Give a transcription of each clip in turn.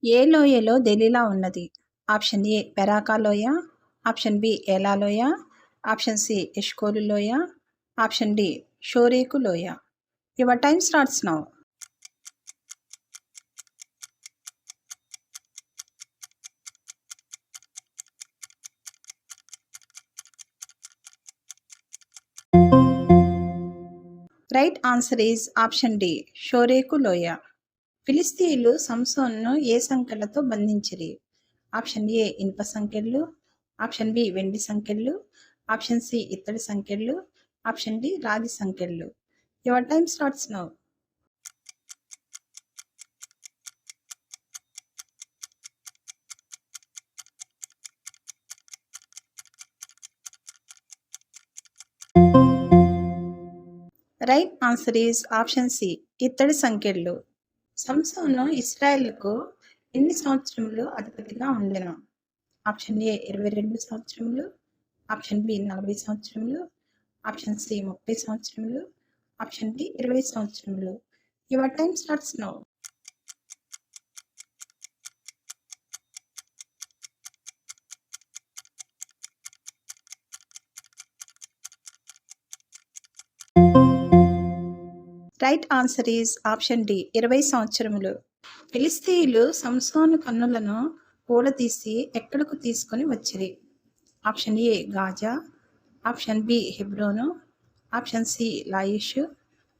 ఏ లోయలో దెలీలా ఉన్నది? Option A పెరాకా లోయ, ఆప్షన్ బి ఎలా లోయ, ఆప్షన్ సి ఎష్కోలు లోయ, ఆప్షన్ డి షోరేకు లోయ. Your time starts now. Right answer is option D షోరేకు లోయ. ఫిలిస్తీన్లు సంసోన్ను ఏ సంకెళ్లతో బంధించిరి? ఆప్షన్ ఏ ఇనుప సంకెళ్ళు, ఆప్షన్ బి వెండి సంకెళ్ళు, ఆప్షన్ సి ఇత్తడి సంకెళ్ళు, ఆప్షన్ డి రాగి సంకెళ్ళు. Your time starts now. Right answer is option C ఇత్తడి సంకెళ్ళు. సంసోను ఇశ్రాయేలుకు ఎన్ని సంవత్సరములు అధిపతిగా ఉండెను? ఆప్షన్ ఏ 22 సంవత్సరములు, ఆప్షన్ బి 40 సంవత్సరములు, ఆప్షన్ సి 30 సంవత్సరములు, ఆప్షన్ డి 20 సంవత్సరములు. Your time starts now. Right answer is option D 20 సంవత్సరములు. ఫిలిస్తీయులు సంసోను కన్నులను ఊడదీసి ఎక్కడకు తీసుకొని వచ్చిరి? Option A Gaza, option B Hebron, option C Laish,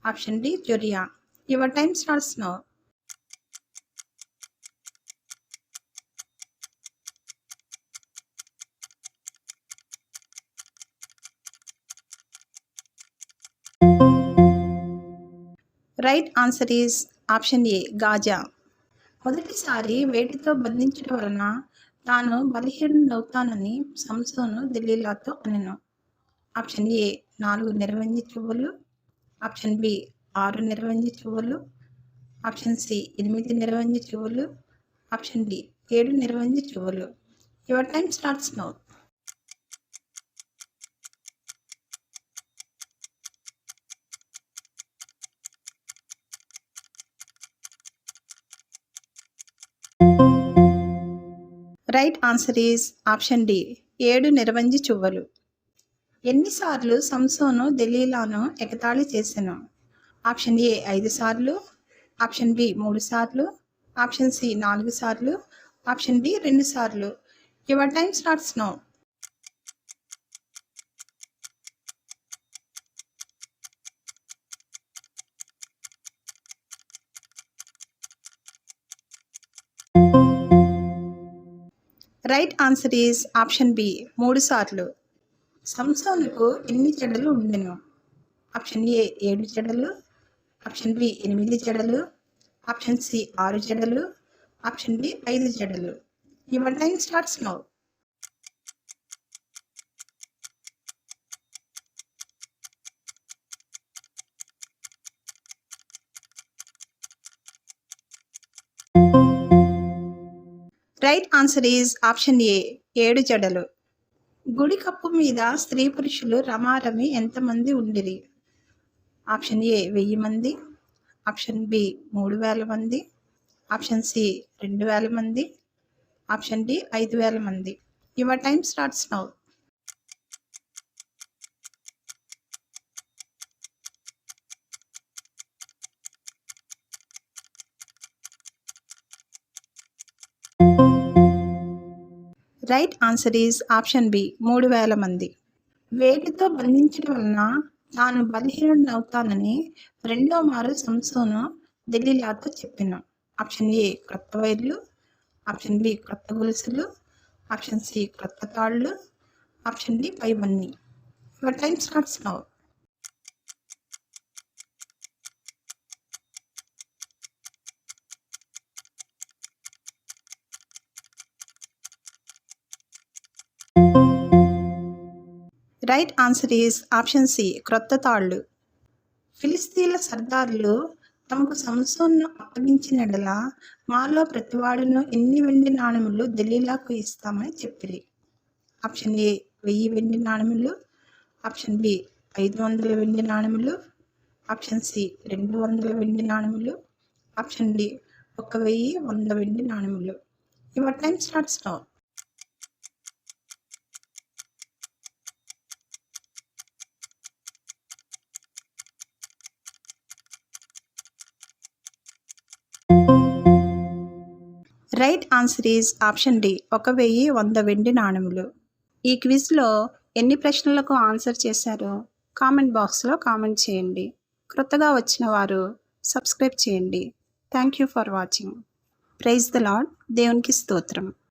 option D జొరియా. Your time starts now. Right answer is option A Gaza. మొదటిసారి వేటితో బంధించడం వలన తాను బలహీనుడవుతానని సంసోను దెలీలాతో అనెను? ఆప్షన్ ఏ 4 నిరవంజి చువ్వలు, ఆప్షన్ బి 6 నిరవంజి చువ్వలు, ఆప్షన్ సి 8 నిరవంజి చువ్వలు, ఆప్షన్ డి 7 నిరవంజి చువ్వలు. Your time starts now. Right answer is option D 7 నిరవంజి చువ్వలు. ఎన్నిసార్లు సంసోను దెలీలాను ఎగతాళి చేసెను? ఆప్షన్ ఏ 5 సార్లు, ఆప్షన్ బి 3 సార్లు, ఆప్షన్ సి 4 సార్లు, ఆప్షన్ డి 2 సార్లు. Your time starts now. Right answer is option B 3 సార్లు. సంసోనుకు ఎన్ని జడలు ఉండెను? ఆప్షన్ ఏ 7 జడలు, ఆప్షన్ బి 8 జడలు, ఆప్షన్ సి 6 జడలు, ఆప్షన్ డి 5 జడలు. Your time starts now. Right answer is option ఏ 7 జడలు. గుడి కప్పు మీద స్త్రీ పురుషులు రమారమి ఎంతమంది ఉండిరి? ఆప్షన్ ఏ 1000 మంది, ఆప్షన్ బి 3000 మంది, ఆప్షన్ సి 2000 మంది, ఆప్షన్ డి 5000 మంది. Your time starts now. Right answer is option B 3000 మంది. వేటితో బంధించడం వలన తాను బలహీనుడవుతానని రెండో మారు సంసోను దెలీలాతో చెప్పెను? ఆప్షన్ ఏ క్రొత్త వైర్లు, ఆప్షన్ బి క్రొత్త గొలుసులు, ఆప్షన్ సి క్రొత్త తాళ్ళు, ఆప్షన్ డి పైవన్నీ. Your time starts now. Right answer is option C క్రొత్త తాళ్ళు. ఫిలిస్తీన్ల సర్దారులు తమకు సంసోన్ను అప్పగించినడల మాలో ప్రతివాడును ఎన్ని వెండి నాణెములు దెలీలాకు ఇస్తామని చెప్పిరి? ఆప్షన్ ఏ 1000 వెండి నాణెములు, ఆప్షన్ బి 500 వెండి నాణెములు, ఆప్షన్ సి 200 వెండి నాణెములు, ఆప్షన్ డి 1000 100 వెండి నాణెములు. Your time starts now. Right answer is option D, 1000 100 వెండి నాణెములు. ఈ క్విజ్లో ఎన్ని ప్రశ్నలకు ఆన్సర్ చేశారో కామెంట్ బాక్స్లో కామెంట్ చేయండి. క్రొత్తగా వచ్చిన వారు సబ్స్క్రైబ్ చేయండి. Thank you for watching. Praise the lord. దేవునికి స్తోత్రం.